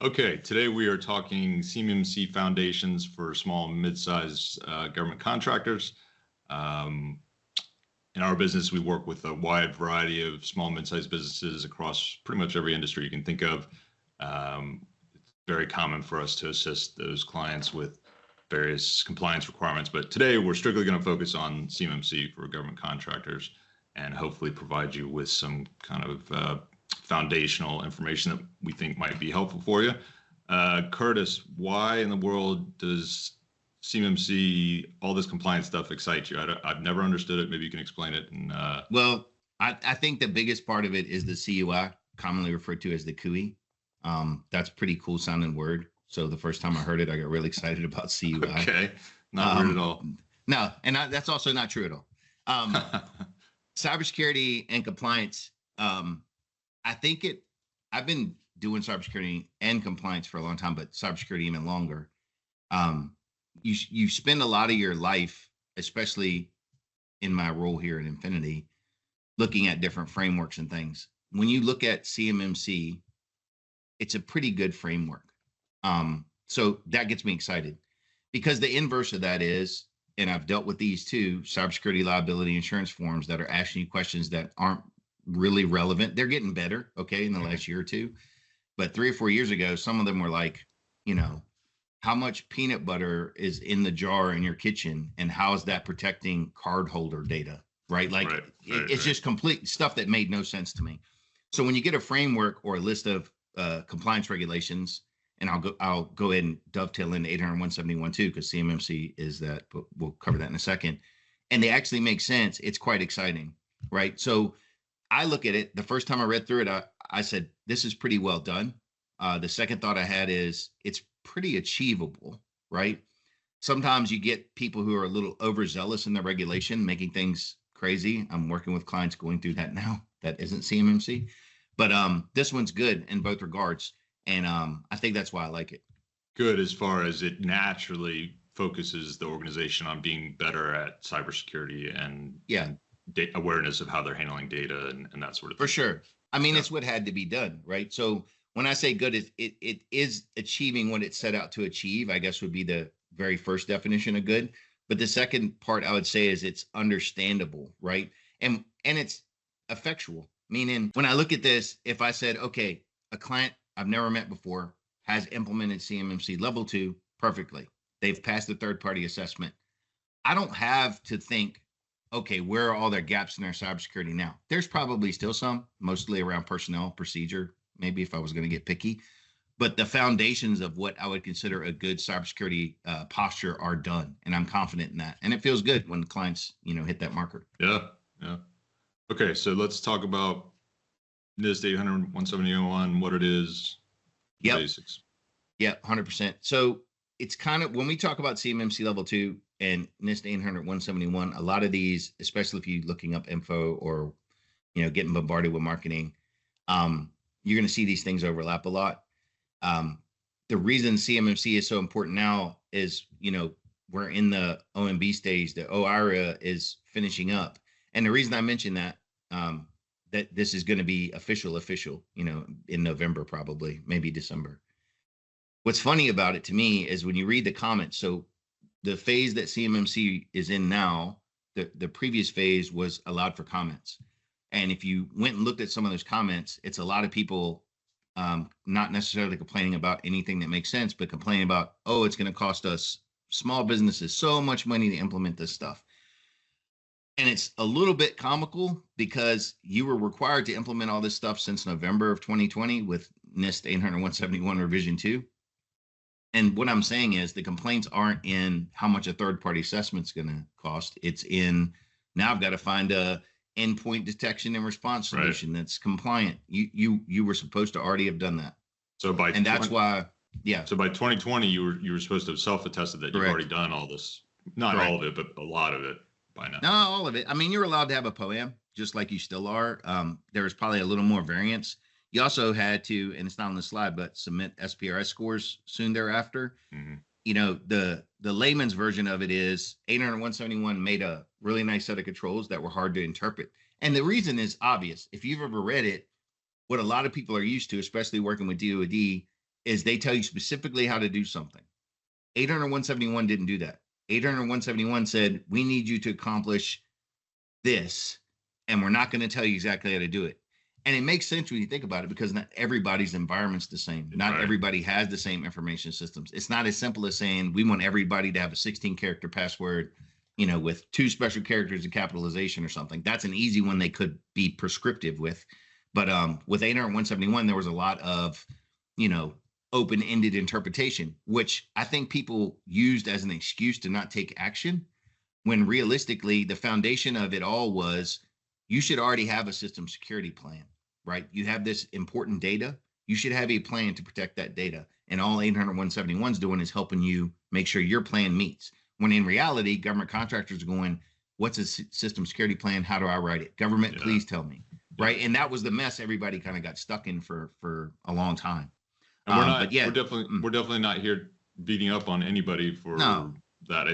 Okay, today we are talking CMMC foundations for small and mid-sized government contractors. Um, in our business, we work with a wide variety of small and mid-sized businesses across pretty much every industry you can think of. It's very common for us to assist those clients with various compliance requirements, but today we're strictly going to focus on CMMC for government contractors and hopefully provide you with some kind of foundational information that we think might be helpful for you. Curtis, why in the world does CMMC, all this compliance stuff, excite you? I've never understood it. Maybe you can explain it. And Well, I think the biggest part of it is the CUI, commonly referred to as the CUI. That's a pretty cool sounding word. So the first time I heard it, I got really excited about CUI. Okay, not weird at all. No, and that's also not true at all. Cybersecurity and compliance. I've been doing cybersecurity and compliance for a long time, but cybersecurity even longer. You spend a lot of your life, especially in my role here at Infinity, looking at different frameworks and things. When you look at CMMC, it's a pretty good framework. So that gets me excited because the inverse of that is, and I've dealt with these too, cybersecurity liability insurance forms that are asking you questions that aren't really relevant. They're getting better, okay, in the last year or two. But 3 or 4 years ago, some of them were like, how much peanut butter is in the jar in your kitchen and how is that protecting cardholder data, right? Like it's just complete stuff that made no sense to me. So when you get a framework or a list of compliance regulations, and I'll go ahead and dovetail into 800-171 too, because CMMC is that, but we'll cover that in a second. And they actually make sense. It's quite exciting, right? So I look at it, the first time I read through it, I said, this is pretty well done. The second thought I had is it's pretty achievable, right? Sometimes you get people who are a little overzealous in their regulation, making things crazy. I'm working with clients going through that now. That isn't CMMC, but this one's good in both regards. And I think that's why I like it. Good as far as it naturally focuses the organization on being better at cybersecurity and awareness of how they're handling data and that sort of thing. For sure. I mean, it's what had to be done, right? So when I say good, it is achieving what it set out to achieve, I guess would be the very first definition of good. But the second part I would say is it's understandable, right? And it's effectual, meaning when I look at this, if I said, okay, a client I've never met before has implemented CMMC level 2 perfectly. They've passed the third-party assessment. I don't have to think, okay, where are all their gaps in their cybersecurity now? There's probably still some, mostly around personnel procedure, maybe if I was going to get picky. But the foundations of what I would consider a good cybersecurity posture are done, and I'm confident in that. And it feels good when the clients, hit that marker. Yeah. Okay, so let's talk about NIST 800-171, what it is, basics. Yeah, 100%. So it's kind of, when we talk about CMMC level 2 and NIST 800-171, a lot of these, especially if you're looking up info or, getting bombarded with marketing, you're going to see these things overlap a lot. The reason CMMC is so important now is, we're in the OMB stage, the OIRA is finishing up. And the reason I mention that, that this is going to be official, in November, probably, maybe December. What's funny about it to me is when you read the comments. So the phase that CMMC is in now, the previous phase was allowed for comments. And if you went and looked at some of those comments, it's a lot of people not necessarily complaining about anything that makes sense, but complaining about, oh, it's going to cost us small businesses so much money to implement this stuff. And it's a little bit comical because you were required to implement all this stuff since November of 2020 with NIST 800-171 revision 2. And what I'm saying is the complaints aren't in how much a third-party assessment is going to cost. It's in, now I've got to find a endpoint detection and response solution that's compliant. You were supposed to already have done that. So that's why. So by 2020, you were supposed to have self-attested that you've already done all this. Not all of it, but a lot of it by now. No, all of it. I mean, you're allowed to have a POAM, just like you still are. There was probably a little more variance. You also had to, and it's not on the slide, but submit SPRS scores soon thereafter. Mm-hmm. The layman's version of it is 800-171 made a really nice set of controls that were hard to interpret. And the reason is obvious. If you've ever read it, what a lot of people are used to, especially working with DoD, is they tell you specifically how to do something. 800-171 didn't do that. 800-171 said, we need you to accomplish this, and we're not going to tell you exactly how to do it. And it makes sense when you think about it, because not everybody's environment's the same. Not Right. everybody has the same information systems. It's not as simple as saying we want everybody to have a 16-character password, with 2 special characters of capitalization or something. That's an easy one they could be prescriptive with. But with 800-171, there was a lot of, open-ended interpretation, which I think people used as an excuse to not take action, when realistically the foundation of it all was you should already have a system security plan, right? You have this important data. You should have a plan to protect that data. And all 800-171's doing is helping you make sure your plan meets. When in reality, government contractors are going, what's a system security plan? How do I write it? Government, please tell me. Right. And that was the mess everybody kind of got stuck in for a long time. And we're not, but yeah, we're definitely not here beating up on anybody for that.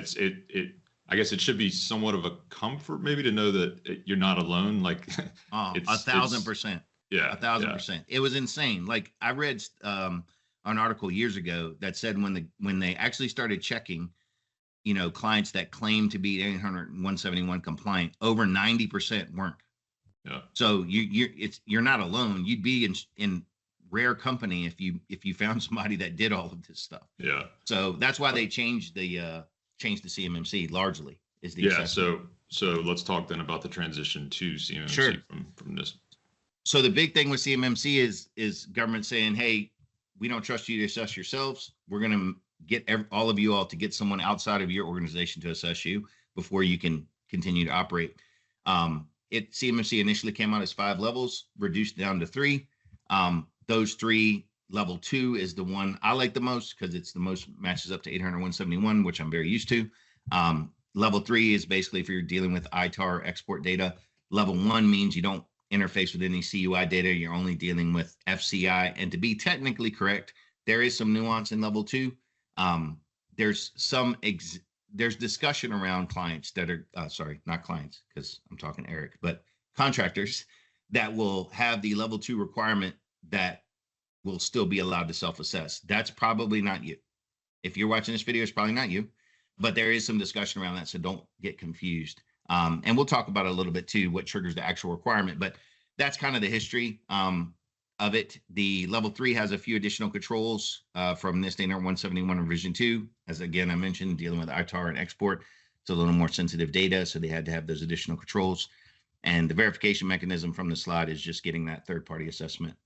I guess it should be somewhat of a comfort maybe to know that you're not alone. Like 1,000%. Yeah. 1,000%. It was insane. Like I read an article years ago that said when they actually started checking, clients that claim to be 800-171 compliant, over 90% weren't. Yeah. So you're not alone. You'd be in rare company if you found somebody that did all of this stuff. Yeah. So that's why they changed the CMMC largely is the assessment. So let's talk then about the transition to CMMC from this. So the big thing with CMMC is government saying, hey, we don't trust you to assess yourselves. We're going to get all of you all to get someone outside of your organization to assess you before you can continue to operate. CMMC initially came out as 5 levels, reduced down to 3. Those 3, level 2 is the one I like the most because it's the most matches up to 800-171, which I'm very used to. Level 3 is basically if you're dealing with ITAR export data. Level 1 means you don't interface with any CUI data. You're only dealing with FCI. And to be technically correct, there is some nuance in level 2. There's there's discussion around clients that are, not clients, because I'm talking Eric, but contractors that will have the level 2 requirement that will still be allowed to self-assess. That's probably not you. If you're watching this video, it's probably not you, but there is some discussion around that. So don't get confused. And we'll talk about it a little bit too, what triggers the actual requirement, but that's kind of the history of it. The level 3 has a few additional controls from NIST 800-171 revision 2. As again, I mentioned, dealing with ITAR and export. It's a little more sensitive data, so they had to have those additional controls. And the verification mechanism from the slide is just getting that third-party assessment